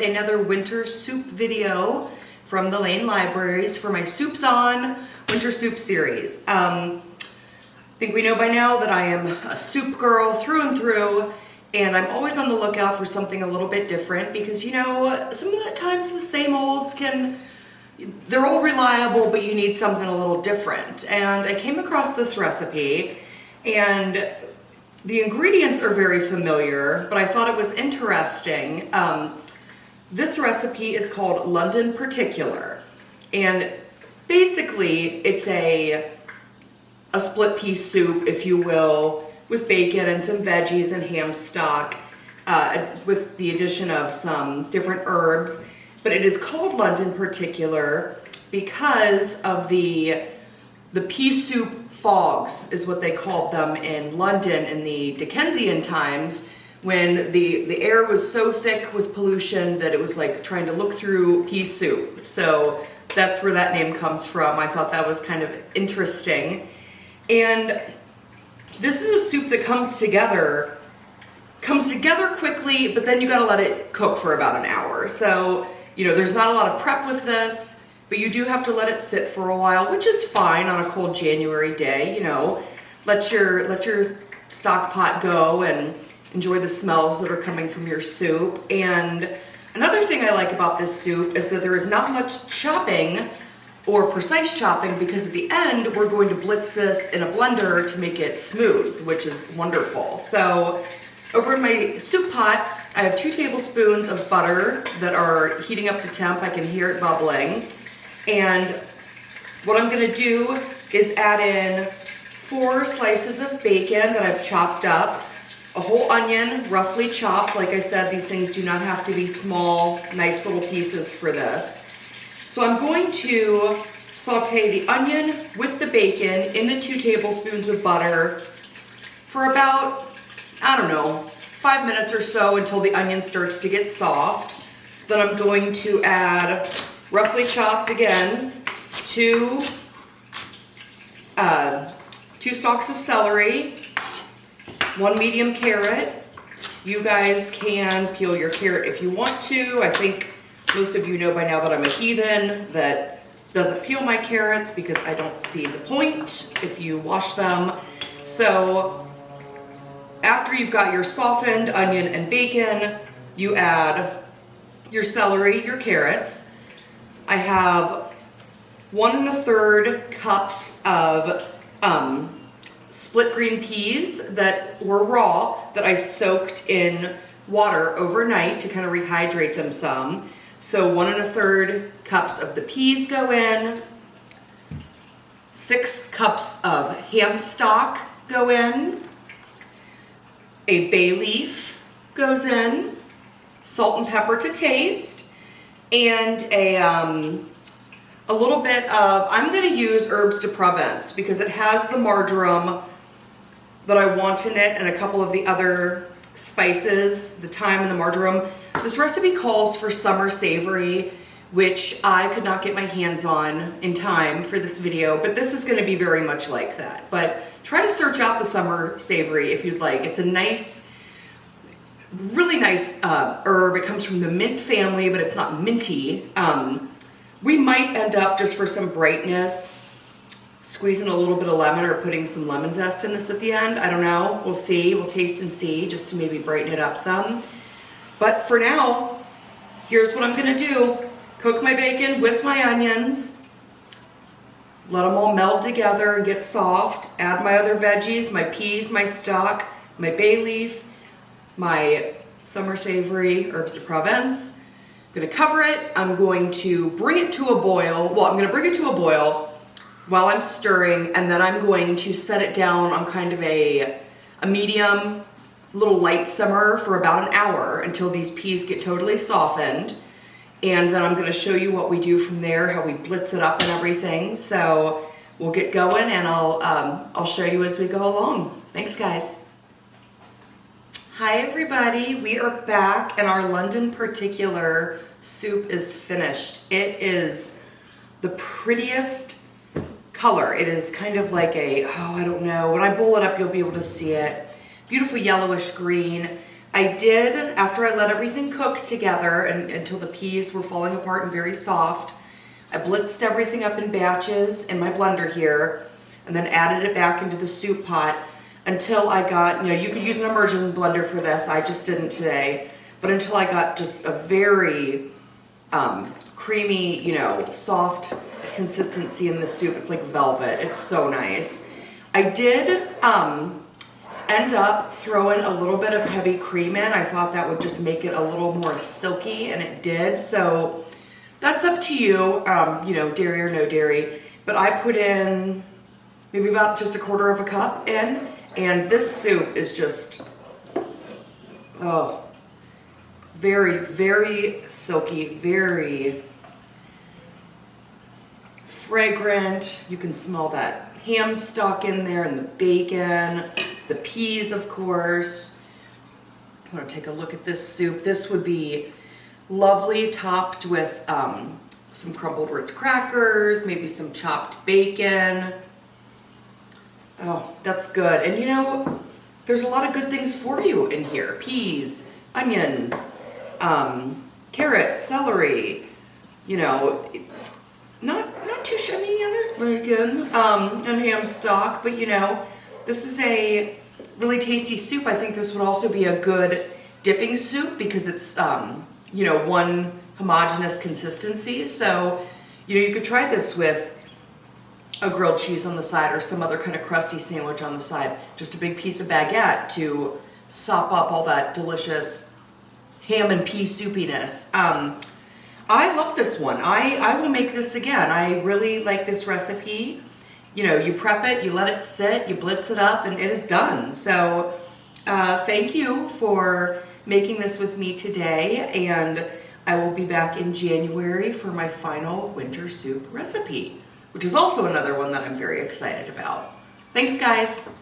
another winter soup video from the Lane Libraries for my Soups On Winter Soup series. I think we know by now that I am a soup girl through and through, and I'm always on the lookout for something a little bit different because, you know, sometimes the same olds they're all reliable, but you need something a little different. And I came across this recipe, and the ingredients are very familiar, but I thought it was interesting. This recipe is called London Particular, and basically it's a split pea soup, if you will, with bacon and some veggies and ham stock, with the addition of some different herbs. But it is called London Particular because of the pea soup fogs, is what they called them in London in the Dickensian times, when the air was so thick with pollution that it was like trying to look through pea soup. So that's where that name comes from. I thought that was kind of interesting. And this is a soup that comes together quickly, but then you gotta let it cook for about an hour. So, you know, there's not a lot of prep with this, but you do have to let it sit for a while, which is fine on a cold January day. You know, let your stock pot go and enjoy the smells that are coming from your soup. And another thing I like about this soup is that there is not much chopping or precise chopping, because at the end we're going to blitz this in a blender to make it smooth, which is wonderful. So over in my soup pot, I have 2 tablespoons of butter that are heating up to temp. I can hear it bubbling. And what I'm gonna do is add in 4 slices of bacon that I've chopped up, a whole onion, roughly chopped. Like I said, these things do not have to be small, nice little pieces for this. So I'm going to saute the onion with the bacon in the 2 tablespoons of butter for about, I don't know, 5 minutes or so until the onion starts to get soft. Then I'm going to add, roughly chopped again, 2 stalks of celery, 1 medium carrot. You guys can peel your carrot if you want to. I think most of you know by now that I'm a heathen that doesn't peel my carrots because I don't see the point if you wash them. So after you've got your softened onion and bacon, you add your celery, your carrots. I have 1 1/3 cups of split green peas that were raw, that I soaked in water overnight to kind of rehydrate them some. So 1 1/3 cups of the peas go in, 6 cups of ham stock go in, a bay leaf goes in, salt and pepper to taste, and a little bit of, I'm gonna use herbs de Provence because it has the marjoram that I want in it and a couple of the other spices, the thyme and the marjoram. This recipe calls for summer savory, which I could not get my hands on in time for this video, but this is gonna be very much like that. But try to search out the summer savory if you'd like. It's a nice, really nice herb. It comes from the mint family, but it's not minty. We might end up, just for some brightness, squeezing a little bit of lemon or putting some lemon zest in this at the end. I don't know, we'll see, we'll taste and see, just to maybe brighten it up some. But for now, here's what I'm gonna do. Cook my bacon with my onions, let them all meld together and get soft. Add my other veggies, my peas, my stock, my bay leaf, my summer savory herbs de Provence. I'm gonna cover it. I'm going to bring it to a boil. Well, I'm gonna bring it to a boil while I'm stirring, and then I'm going to set it down on kind of a medium, little light simmer for about an hour until these peas get totally softened. And then I'm gonna show you what we do from there, how we blitz it up and everything. So we'll get going, and I'll show you as we go along. Thanks, guys. Hi everybody, we are back, and our London Particular soup is finished. It is the prettiest color. It is kind of like a, I don't know, when I bowl it up you'll be able to see it. Beautiful yellowish green. I did, after I let everything cook together and until the peas were falling apart and very soft, I blitzed everything up in batches in my blender here and then added it back into the soup pot until I got, you could use an immersion blender for this, I just didn't today, but until I got just a very creamy, soft consistency in the soup. It's like velvet, it's so nice. I did end up throwing a little bit of heavy cream in. I thought that would just make it a little more silky, and it did. So that's up to you, dairy or no dairy. But I put in maybe about just a quarter of a cup in, and this soup is just, very, very silky, very fragrant. You can smell that ham stock in there and the bacon, the peas, of course. I'm gonna take a look at this soup. This would be lovely topped with some crumbled Ritz crackers, maybe some chopped bacon. Oh, that's good. And there's a lot of good things for you in here. Peas, onions, carrots, celery, not too sure. I mean, there's bacon and ham stock, but this is a really tasty soup. I think this would also be a good dipping soup because it's one homogeneous consistency. So you could try this with a grilled cheese on the side or some other kind of crusty sandwich on the side. Just a big piece of baguette to sop up all that delicious ham and pea soupiness. I love this one. I will make this again. I really like this recipe. You prep it, you let it sit, you blitz it up, and it is done. So thank you for making this with me today, and I will be back in January for my final winter soup recipe, which is also another one that I'm very excited about. Thanks, guys.